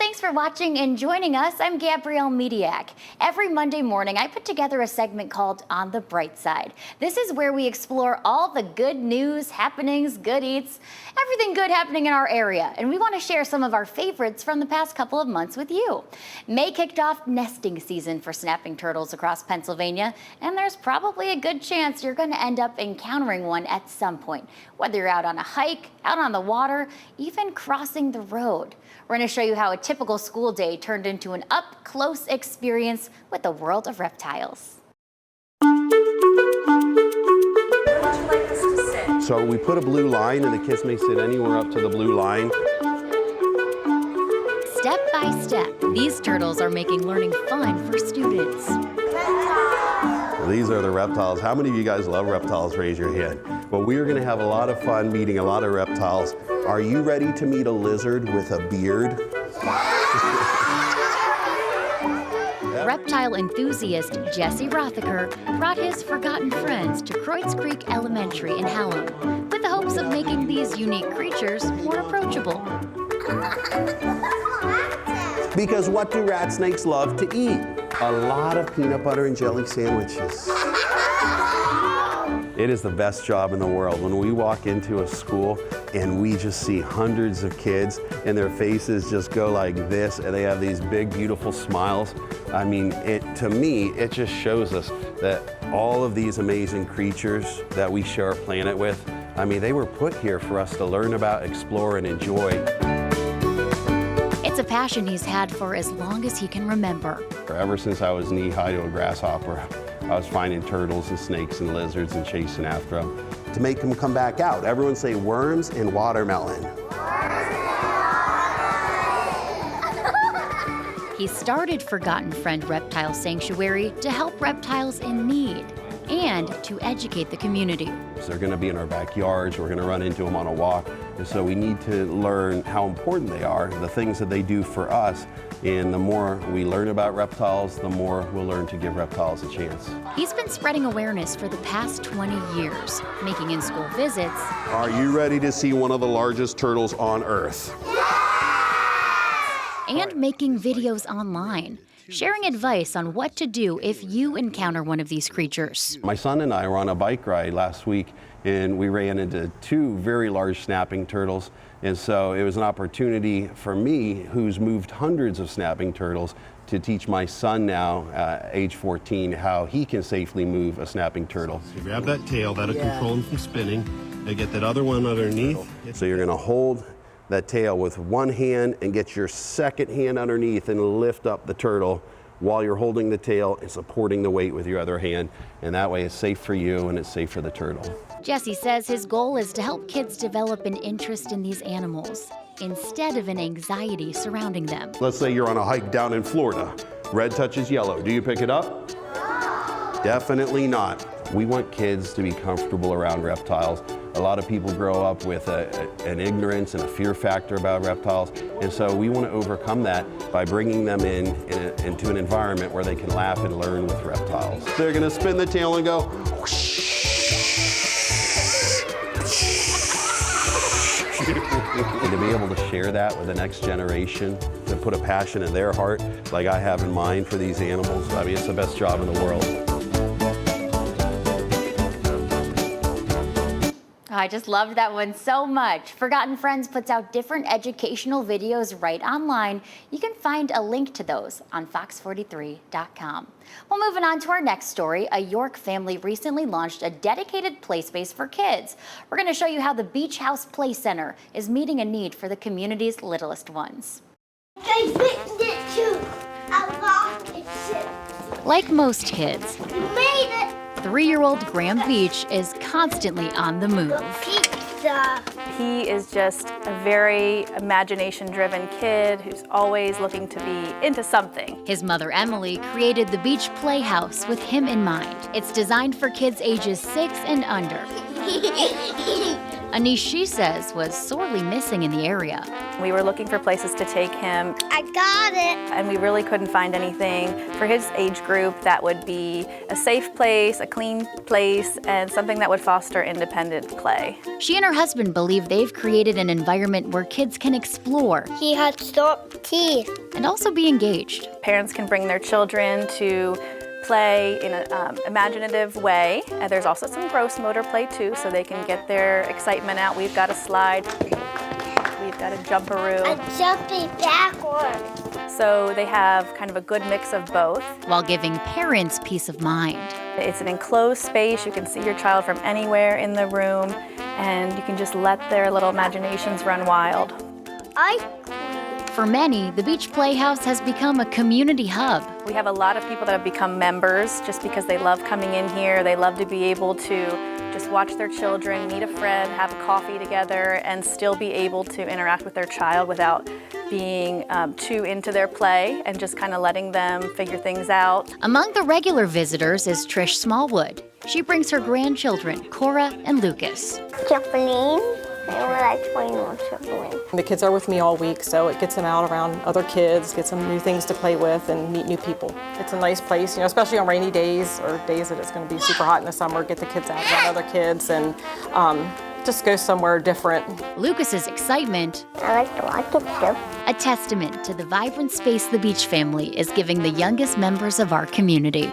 Thanks for watching and joining us. I'm Gabrielle Mediak. Every Monday morning, I put together a segment called On the Bright Side. This is where we explore all the good news, happenings, good eats, everything good happening in our area. And we want to share some of our favorites from the past couple of months with you. May kicked off nesting season for snapping turtles across Pennsylvania, and there's probably a good chance you're going to end up encountering one at some point, whether you're out on a hike, out on the water, even crossing the road. We're going to show you how a typical school day turned into an up-close experience with the world of reptiles. Where would you like us to sit? So we put a blue line and the kids may sit anywhere up to the blue line. Step by step, these turtles are making learning fun for students. These are the reptiles. How many of you guys love reptiles? Raise your hand. Well, we are going to have a lot of fun meeting a lot of reptiles. Are you ready to meet a lizard with a beard? Reptile enthusiast Jesse Rothaker brought his forgotten friends to Croix Creek Elementary in Hallam with the hopes of making these unique creatures more approachable. Because what do rat snakes love to eat? A lot of peanut butter and jelly sandwiches. It is the best job in the world when we walk into a school and we just see hundreds of kids and their faces just go like this and they have these big, beautiful smiles. I mean, to me, it just shows us that all of these amazing creatures that we share our planet with, I mean, they were put here for us to learn about, explore, and enjoy. It's a passion he's had for as long as he can remember. Ever since I was knee-high to a grasshopper, I was finding turtles and snakes and lizards and chasing after them to make them come back out. Everyone say worms and watermelon. He started Forgotten Friend Reptile Sanctuary to help reptiles in need and to educate the community. So they're going to be in our backyards, we're going to run into them on a walk, and so we need to learn how important they are, the things that they do for us, and the more we learn about reptiles, the more we'll learn to give reptiles a chance. He's been spreading awareness for the past 20 years, making in-school visits. Are you ready to see one of the largest turtles on Earth? And making videos online, sharing advice on what to do if you encounter one of these creatures. My son and I were on a bike ride last week and we ran into two very large snapping turtles. And so it was an opportunity for me, who's moved hundreds of snapping turtles, to teach my son now, age 14, how he can safely move a snapping turtle. So you grab that tail, that'll control him from spinning. You get that other one underneath. So you're gonna hold that tail with one hand and get your second hand underneath and lift up the turtle while you're holding the tail and supporting the weight with your other hand. And that way it's safe for you and it's safe for the turtle. Jesse says his goal is to help kids develop an interest in these animals instead of an anxiety surrounding them. Let's say you're on a hike down in Florida. Red touches yellow. Do you pick it up? Definitely not. We want kids to be comfortable around reptiles. A lot of people grow up with an ignorance and a fear factor about reptiles, and so we want to overcome that by bringing them into an environment where they can laugh and learn with reptiles. They're going to spin the tail and go whoosh. And to be able to share that with the next generation, to put a passion in their heart like I have in mine for these animals, I mean, it's the best job in the world. I just loved that one so much. Forgotten Friends puts out different educational videos right online. You can find a link to those on fox43.com. Well, moving on to our next story, a York family recently launched a dedicated play space for kids. We're going to show you how the Beach House Play Center is meeting a need for the community's littlest ones. I fixed it too. I locked it too. Like most kids, You made it. 3-year-old Graham Beach is constantly on the move. Pizza. He is just a very imagination-driven kid who's always looking to be into something. His mother, Emily, created the Beach Playhouse with him in mind. It's designed for kids ages 6 and under. A niche she says was sorely missing in the area. We were looking for places to take him, I got it. and we really couldn't find anything for his age group that would be a safe place, a clean place, and something that would foster independent play. She and her husband believe they've created an environment where kids can explore He had sharp teeth. and also be engaged. Parents can bring their children to play in an imaginative way. And there's also some gross motor play too, so they can get their excitement out. We've got a slide, we've got a jumperoo. I'm jumping backwards. So they have kind of a good mix of both. while giving parents peace of mind. It's an enclosed space. You can see your child from anywhere in the room, and you can just let their little imaginations run wild. Ice cream. For many, the Beach Playhouse has become a community hub. We have a lot of people that have become members just because they love coming in here. They love to be able to just watch their children, meet a friend, have a coffee together, and still be able to interact with their child without being too into their play and just kind of letting them figure things out. Among the regular visitors is Trish Smallwood. She brings her grandchildren, Cora and Lucas. Trampoline. I would like 20 more trampoline. The kids are with me all week, so it gets them out around other kids, gets them new things to play with and meet new people. It's a nice place, especially on rainy days or days that it's going to be super hot in the summer, get the kids out around other kids and just go somewhere different. Lucas's excitement, I like to watch it too. a testament to the vibrant space the Beach family is giving the youngest members of our community.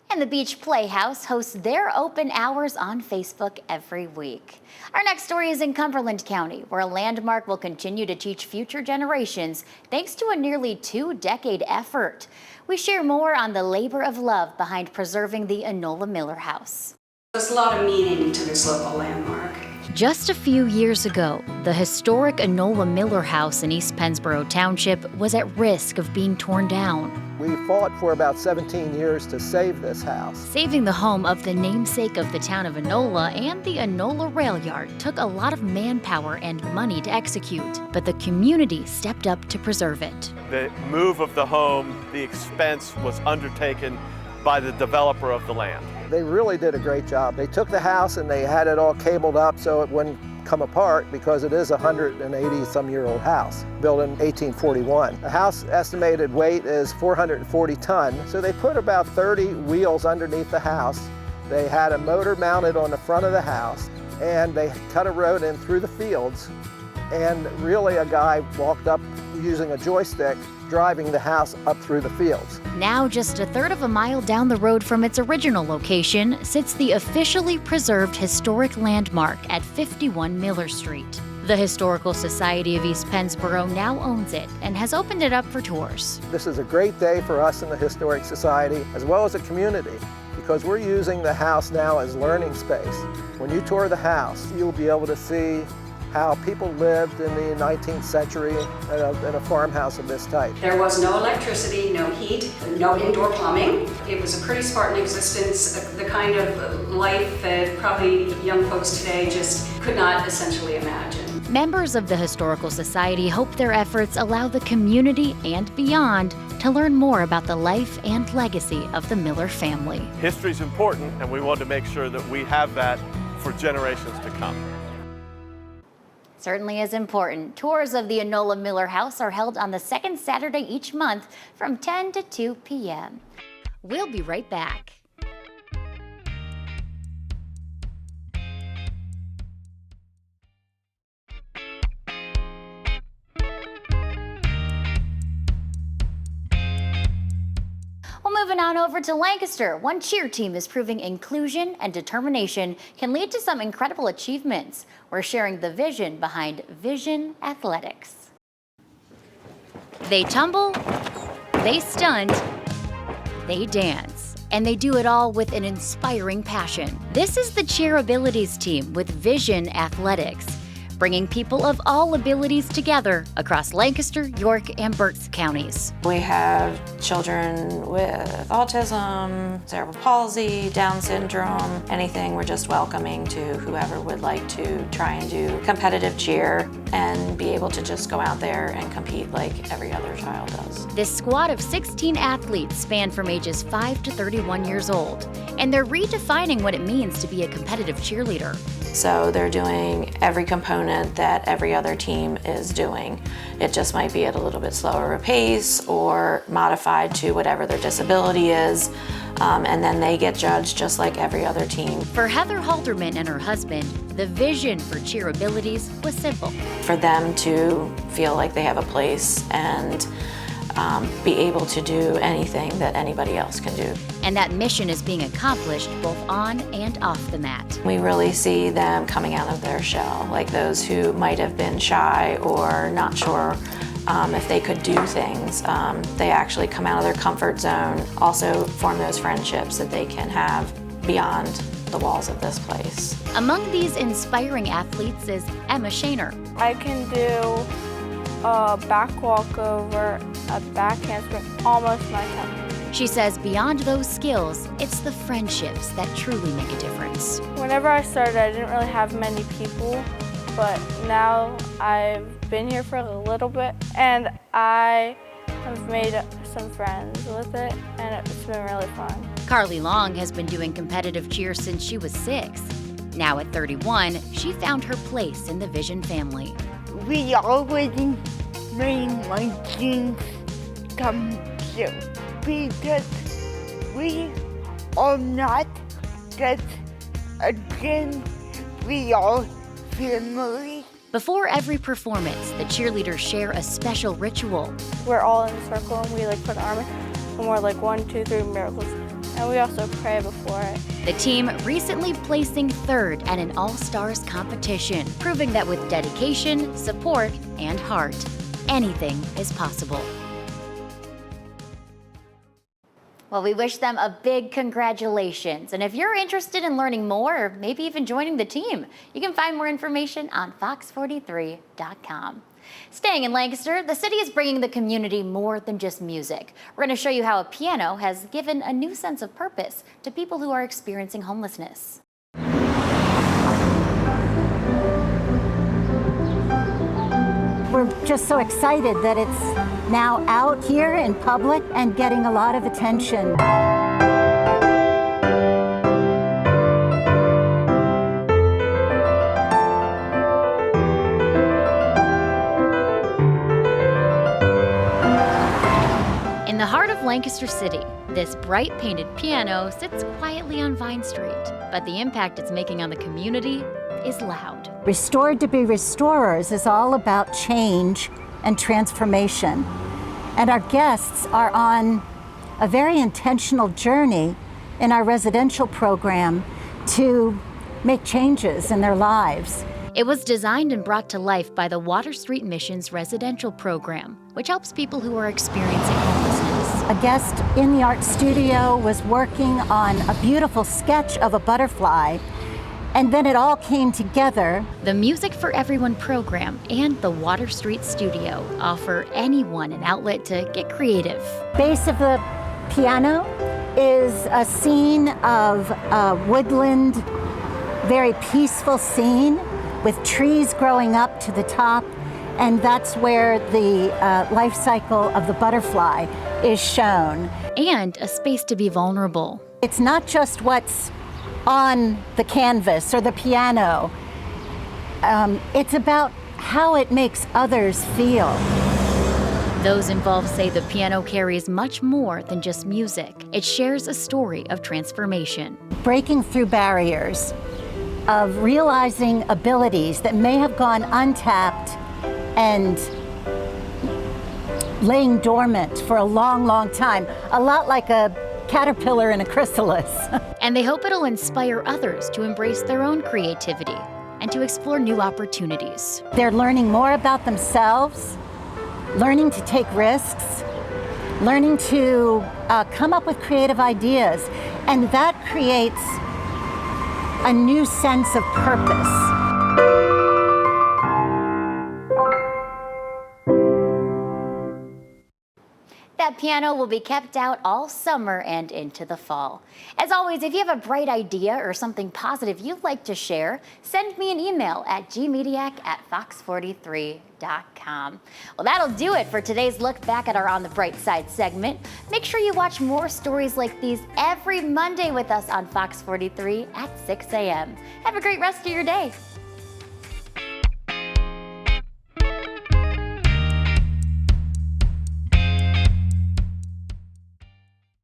And the Beach Playhouse hosts their open hours on Facebook every week. Our next story is in Cumberland County, where a landmark will continue to teach future generations thanks to a nearly 2-decade effort. We share more on the labor of love behind preserving the Enola Miller House. There's a lot of meaning to this local landmark. Just a few years ago, the historic Enola Miller House in East Pennsboro Township was at risk of being torn down. We fought for about 17 years to save this house. Saving the home of the namesake of the town of Enola and the Enola Rail Yard took a lot of manpower and money to execute, but the community stepped up to preserve it. The move of the home, the expense was undertaken by the developer of the land. They really did a great job. They took the house and they had it all cabled up so it wouldn't come apart because it is a 180-some-year-old house, built in 1841. The house estimated weight is 440 tons, so they put about 30 wheels underneath the house. They had a motor mounted on the front of the house, and they cut a road in through the fields, and really a guy walked up using a joystick, driving the house up through the fields. Now, just a third of a mile down the road from its original location, sits the officially preserved historic landmark at 51 Miller Street. The Historical Society of East Pennsboro now owns it and has opened it up for tours. This is a great day for us in the Historic Society, as well as the community, because we're using the house now as learning space. When you tour the house, you'll be able to see how people lived in the 19th century in a farmhouse of this type. There was no electricity, no heat, no indoor plumbing. It was a pretty Spartan existence, the kind of life that probably young folks today just could not essentially imagine. Members of the Historical Society hope their efforts allow the community and beyond to learn more about the life and legacy of the Miller family. History's important, and we want to make sure that we have that for generations to come. Certainly is important. Tours of the Enola Miller House are held on the second Saturday each month from 10 to 2 p.m. We'll be right back. Well, moving on over to Lancaster, one cheer team is proving inclusion and determination can lead to some incredible achievements. We're sharing the vision behind Vizion Athletics. They tumble, they stunt, they dance, and they do it all with an inspiring passion. This is the Cheer Abilities team with Vizion Athletics. bringing people of all abilities together across Lancaster, York, and Berks counties. We have children with autism, cerebral palsy, Down syndrome, anything. We're just welcoming to whoever would like to try and do competitive cheer and be able to just go out there and compete like every other child does. This squad of 16 athletes span from ages 5 to 31 years old, and they're redefining what it means to be a competitive cheerleader. So they're doing every component that every other team is doing. It just might be at a little bit slower a pace or modified to whatever their disability is, and then they get judged just like every other team. For Heather Halderman and her husband, the vision for cheer abilities was simple. For them to feel like they have a place and be able to do anything that anybody else can do. And that mission is being accomplished both on and off the mat. We really see them coming out of their shell, like those who might have been shy or not sure if they could do things. They actually come out of their comfort zone, also form those friendships that they can have beyond the walls of this place. Among these inspiring athletes is Emma Shaner. I can do a back walkover, a back handspring, almost my time. She says beyond those skills, it's the friendships that truly make a difference. Whenever I started, I didn't really have many people, but now I've been here for a little bit and I have made some friends with it and it's been really fun. Carly Long has been doing competitive cheer since she was 6. Now at 31, she found her place in the Vizion family. We always made my dreams come true because we are not just a dream, we are family. Before every performance, the cheerleaders share a special ritual. We're all in a circle and we put an arm in and we're 1, 2, 3 miracles. And we also pray before it. The team recently placing 3rd at an All-Stars competition, proving that with dedication, support, and heart, anything is possible. Well, we wish them a big congratulations. And if you're interested in learning more, or maybe even joining the team, you can find more information on fox43.com. Staying in Lancaster, the city is bringing the community more than just music. We're going to show you how a piano has given a new sense of purpose to people who are experiencing homelessness. We're just so excited that it's now out here in public and getting a lot of attention. In the heart of Lancaster City, this bright painted piano sits quietly on Vine Street, but the impact it's making on the community is loud. Restored to be Restorers is all about change and transformation. And our guests are on a very intentional journey in our residential program to make changes in their lives. It was designed and brought to life by the Water Street Mission's residential program, which helps people who are experiencing homelessness. A guest in the art studio was working on a beautiful sketch of a butterfly, and then it all came together. The Music for Everyone program and the Water Street Studio offer anyone an outlet to get creative. Base of the piano is a scene of a woodland, very peaceful scene with trees growing up to the top, and that's where the life cycle of the butterfly is shown. And a space to be vulnerable. It's not just what's on the canvas or the piano. It's about how it makes others feel. Those involved say the piano carries much more than just music. It shares a story of transformation. Breaking through barriers, of realizing abilities that may have gone untapped and laying dormant for a long, long time, a lot like a caterpillar in a chrysalis. And they hope it'll inspire others to embrace their own creativity and to explore new opportunities. They're learning more about themselves, learning to take risks, learning to come up with creative ideas, and that creates a new sense of purpose. that piano will be kept out all summer and into the fall. As always, if you have a bright idea or something positive you'd like to share, send me an email at gmediac@fox43.com. Well, that'll do it for today's look back at our On the Bright Side segment. Make sure you watch more stories like these every Monday with us on Fox 43 at 6 a.m. Have a great rest of your day.